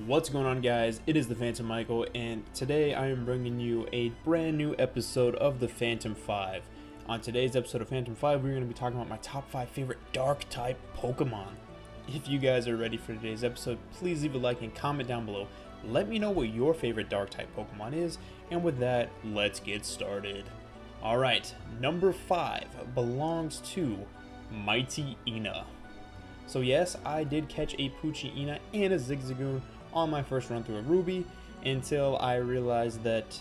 What's going on, guys? It is the Phantom Michael, and today I am bringing you a brand new episode of the Phantom 5. On today's episode of Phantom 5, we're going to be talking about my top 5 favorite Dark-type Pokemon. If you guys are ready for today's episode, please leave a like and comment down below. Let me know what your favorite Dark-type Pokemon is, and with that, let's get started. Alright, number 5 belongs to Mighty Ina. So yes, I did catch a Poochyena and a Zigzagoon on my first run through of Ruby until I realized that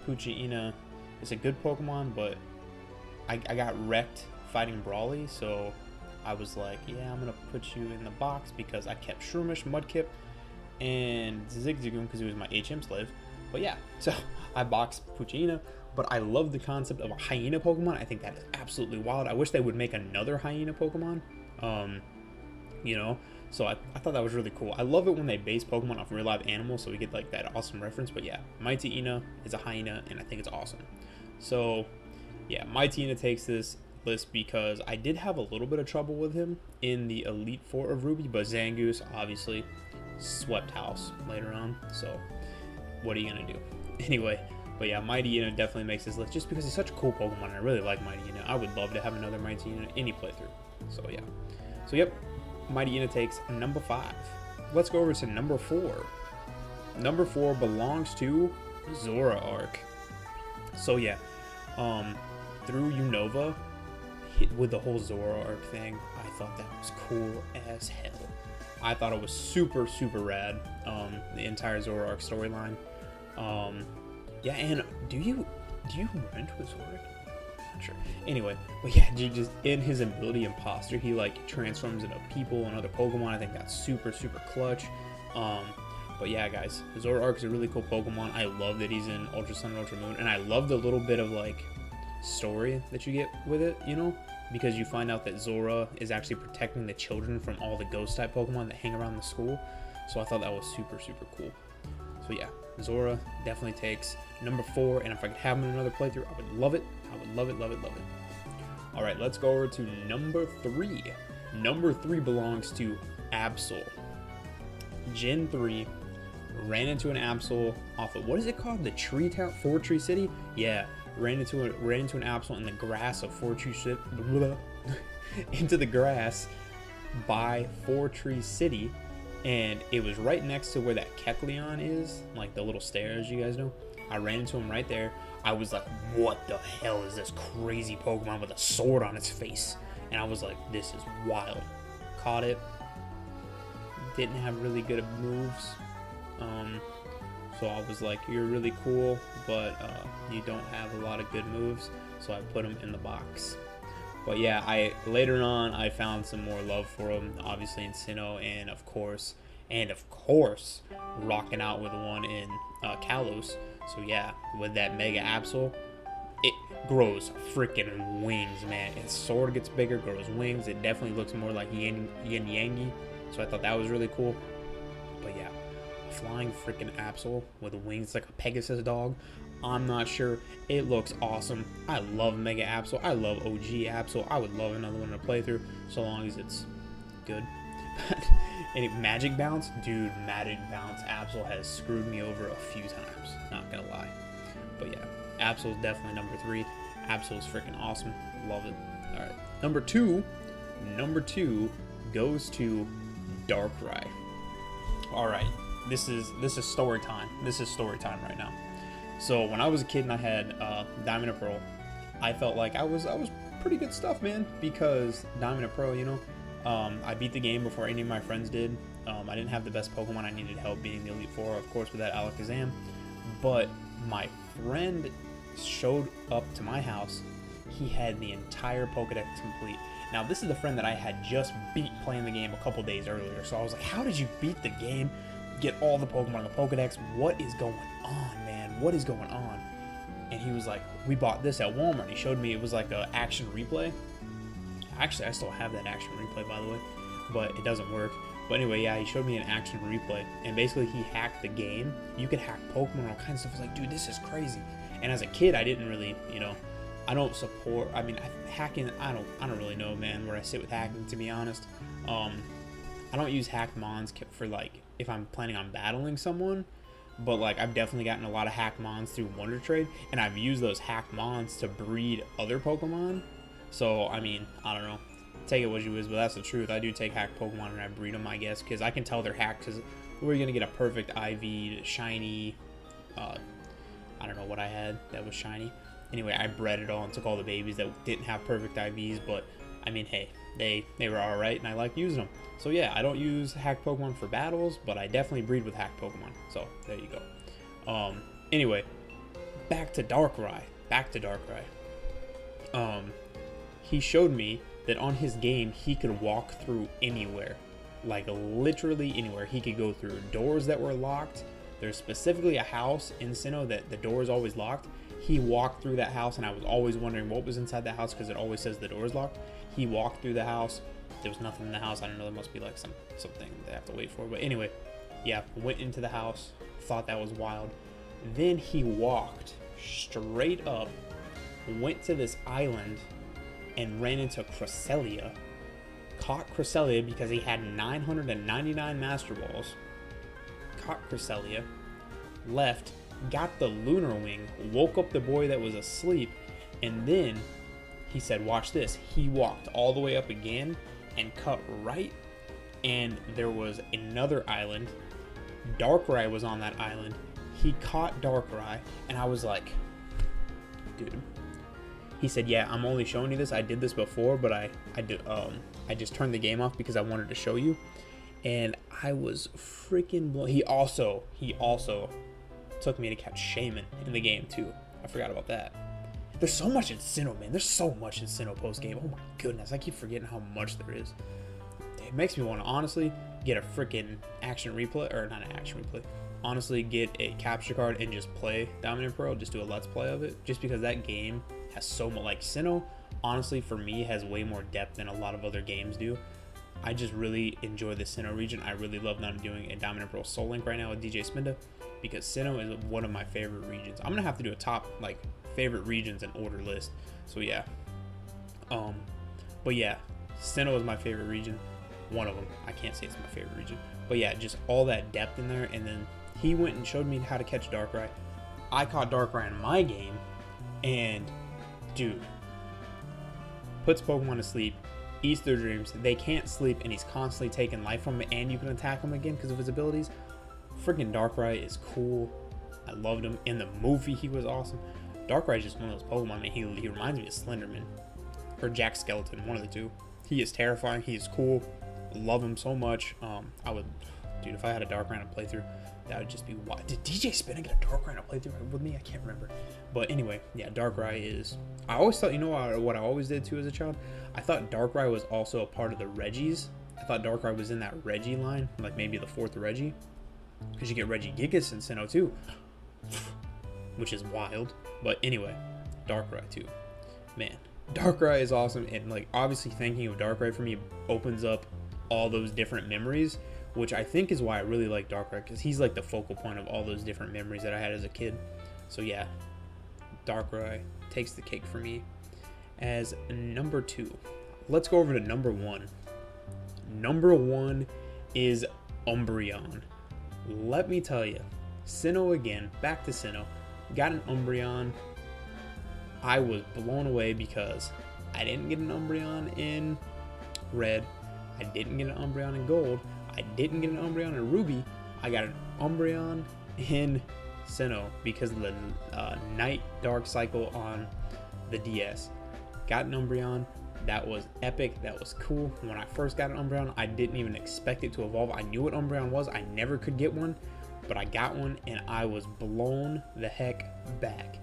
Poochyena is a good Pokemon, but I got wrecked fighting Brawly, so I was like, yeah, I'm gonna put you in the box because I kept Shroomish, Mudkip, and Zigzagoon because he was my HM slave. But yeah, so I boxed Poochyena, but I love the concept of a hyena Pokemon. I think that is absolutely wild. I wish they would make another hyena Pokemon. So I thought that was really cool. I love it when they base Pokemon off real live animals, so we get like that awesome reference. But yeah, Mighty Ina is a hyena, and I think it's awesome. So yeah, Mighty Ina takes this list because I did have a little bit of trouble with him in the Elite Four of Ruby, but Zangoose obviously swept house later on. So what are you gonna do? Anyway, but yeah, Mighty Ina definitely makes this list just because he's such a cool Pokemon. I really like Mighty Ina. I would love to have another Mighty Ina in any playthrough. So yeah. So yep, Mighty Ina takes number 5. Let's go over to number 4. Number 4 belongs to Zoroark. So yeah, through Unova, with the whole Zoroark thing, I thought that was cool as hell. I thought it was super rad. The entire Zoroark storyline. Yeah, and do you run into a Zoroark? Sure. Anyway, but yeah, just in his ability Imposter, he like transforms into people and other Pokemon. I think that's super clutch. But yeah, guys, Zoroark is a really cool Pokemon. I love that he's in Ultra Sun and Ultra Moon, and I love the little bit of like story that you get with it, you know, because you find out that Zora is actually protecting the children from all the ghost type Pokemon that hang around the school. So I thought that was super cool. So yeah, Zora definitely takes number 4, and if I could have him in another playthrough, I would love it. I would love it. Alright, let's go over to number 3. Number 3 belongs to Absol. Gen 3 ran into an Absol off of, what is it called? The Tree Town? Fortree City? Yeah, ran into an Absol in the grass of Fortree City. Into the grass by Fortree City. And it was right next to where that Kecleon is, like the little stairs, you guys know. I ran into him right there. I was like, what the hell is this crazy Pokemon with a sword on its face? And I was like, this is wild. Caught it. Didn't have really good moves. So I was like, you're really cool, but you don't have a lot of good moves. So I put him in the box. But yeah, later on I found some more love for him, obviously in Sinnoh, and of course, rocking out with one in Kalos. So yeah, with that Mega Absol, it grows freaking wings, man. Its sword gets bigger, grows wings. It definitely looks more like Yin Yangi. So I thought that was really cool. But yeah, a flying freaking Absol with wings like a Pegasus dog. I'm not sure. It looks awesome. I love Mega Absol. I love OG Absol. I would love another one to play through, so long as it's good. And Magic Bounce, dude, Magic Bounce Absol has screwed me over a few times. Not gonna lie. But yeah, Absol is definitely number 3. Absol is freaking awesome. Love it. All right, number 2 goes to Darkrai. All right, this is story time. This is story time right now. So when I was a kid and I had Diamond and Pearl, I felt like I was pretty good stuff, man, because Diamond and Pearl, you know, I beat the game before any of my friends did. I didn't have the best Pokemon. I needed help beating the Elite Four, of course, with that Alakazam. But my friend showed up to my house. He had the entire Pokedex complete. Now, this is the friend that I had just beat playing the game a couple days earlier. So I was like, how did you beat the game, get all the Pokemon on the Pokedex? What is going on, man? What is going on? And he was like, we bought this at Walmart. He showed me it was like a action replay. Actually, I still have that action replay, by the way, but it doesn't work. But anyway, yeah, he showed me an action replay, and basically he hacked the game. You could hack Pokemon, all kinds of stuff. I was like, dude, this is crazy. And as a kid, I didn't really, you know, I don't support. I mean, hacking. I don't really know, man, where I sit with hacking, to be honest. I don't use hacked mons for like if I'm planning on battling someone. But like I've definitely gotten a lot of hack mons through Wonder Trade, and I've used those hack mons to breed other Pokemon. So I mean, I don't know, take it what you wish, but that's the truth. I do take hack Pokemon and I breed them, I guess, because I can tell they're hacked. Because we're gonna get a perfect IV shiny. I don't know what I had that was shiny. Anyway, I bred it all and took all the babies that didn't have perfect IVs, but I mean, hey, they were all right, and I like using them. So yeah, I don't use hack Pokemon for battles, but I definitely breed with hack Pokemon. So there you go. Anyway, back to Darkrai. He showed me that on his game he could walk through anywhere, like literally anywhere. He could go through doors that were locked. There's specifically a house in Sinnoh that the door is always locked. He walked through that house, and I was always wondering what was inside that house because it always says the door is locked. He walked through the house. There was nothing in the house. I don't know. There must be like something they have to wait for. But anyway, yeah, went into the house. Thought that was wild. Then he walked straight up, went to this island, and ran into Cresselia. Caught Cresselia because he had 999 Master Balls. Caught Cresselia, left, got the Lunar Wing, woke up the boy that was asleep, and then he said, watch this. He walked all the way up again and cut right, and there was another island. Darkrai was on that island. He caught Darkrai, and I was like, dude. He said, yeah, I'm only showing you this. I did this before, but I just turned the game off because I wanted to show you. And I was freaking blown. He also took me to catch Shaman in the game too. I forgot about that. There's so much in Sinnoh, man. There's so much in Sinnoh post game. Oh my goodness, I keep forgetting how much there is. It makes me want to honestly get a freaking action replay, or not an action replay. Honestly, get a capture card and just play Diamond and Pearl. Just do a let's play of it, just because that game has so much. Like Sinnoh, honestly, for me, has way more depth than a lot of other games do. I just really enjoy the Sinnoh region. I really love that I'm doing a Diamond and Pearl Soul Link right now with DJ Spinda, because Sinnoh is one of my favorite regions. I'm gonna have to do a top like favorite regions and order list. So yeah, but yeah, Sinnoh is my favorite region. One of them. I can't say it's my favorite region, but yeah, just all that depth in there. And then he went and showed me how to catch Darkrai. I caught Darkrai in my game, and dude, puts Pokemon to sleep, eats their dreams. They can't sleep, and he's constantly taking life from it, and you can attack him again because of his abilities. Freaking Darkrai is cool. I loved him. In the movie, he was awesome. Darkrai is just one of those Pokemon, man. He reminds me of Slenderman or Jack Skeleton, one of the two. He is terrifying. He is cool. Love him so much. I would, dude, if I had a Darkrai in a playthrough, that would just be wild. Did DJ Spinna get a Darkrai in a playthrough with me? I can't remember. But anyway, yeah, Darkrai is. I always thought, you know what I always did too as a child? I thought Darkrai was also a part of the Reggies. I thought Darkrai was in that Reggie line, like maybe the fourth Reggie, because you get Regigigas in Sinnoh too, which is wild. But anyway, Darkrai too, man. Darkrai is awesome, and like obviously thinking of Darkrai for me opens up all those different memories, which I think is why I really like Darkrai, because he's like the focal point of all those different memories that I had as a kid. So yeah, Darkrai takes the cake for me as number 2. Let's go over to number 1. Number 1 is Umbreon. Let me tell you, Sinnoh again, back to Sinnoh, got an Umbreon. I was blown away because I didn't get an Umbreon in Red, I didn't get an Umbreon in Gold, I didn't get an Umbreon in Ruby. I got an Umbreon in Sinnoh because of the Night Dark cycle on the DS. Got an Umbreon. That was epic. That was cool. When I first got an Umbreon, I didn't even expect it to evolve. I knew what Umbreon was. I never could get one, but I got one, and I was blown the heck back.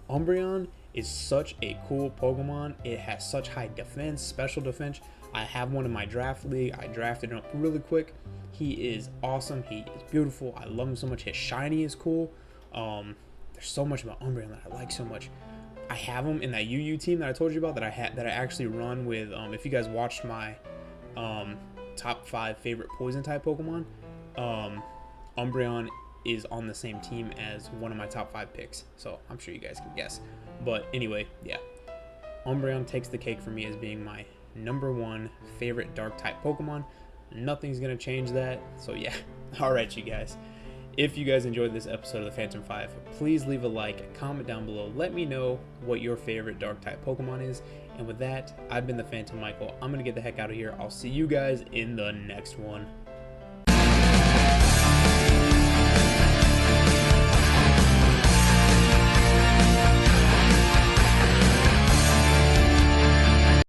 Umbreon is such a cool Pokemon. It has such high defense, special defense. I have one in my draft league. I drafted him up really quick. He is awesome. He is beautiful. I love him so much. His shiny is cool. There's so much about Umbreon that I like so much. I have him in that UU team that I told you about that I actually run with. If you guys watched my top 5 favorite poison type Pokemon, Umbreon is on the same team as one of my top 5 picks, so I'm sure you guys can guess. But anyway, yeah, Umbreon takes the cake for me as being my number 1 favorite dark type Pokemon. Nothing's gonna change that. So yeah, Alright, you guys. If you guys enjoyed this episode of the Phantom 5, please leave a like, comment down below. Let me know what your favorite dark type Pokemon is. And with that, I've been the Phantom Michael. I'm going to get the heck out of here. I'll see you guys in the next one.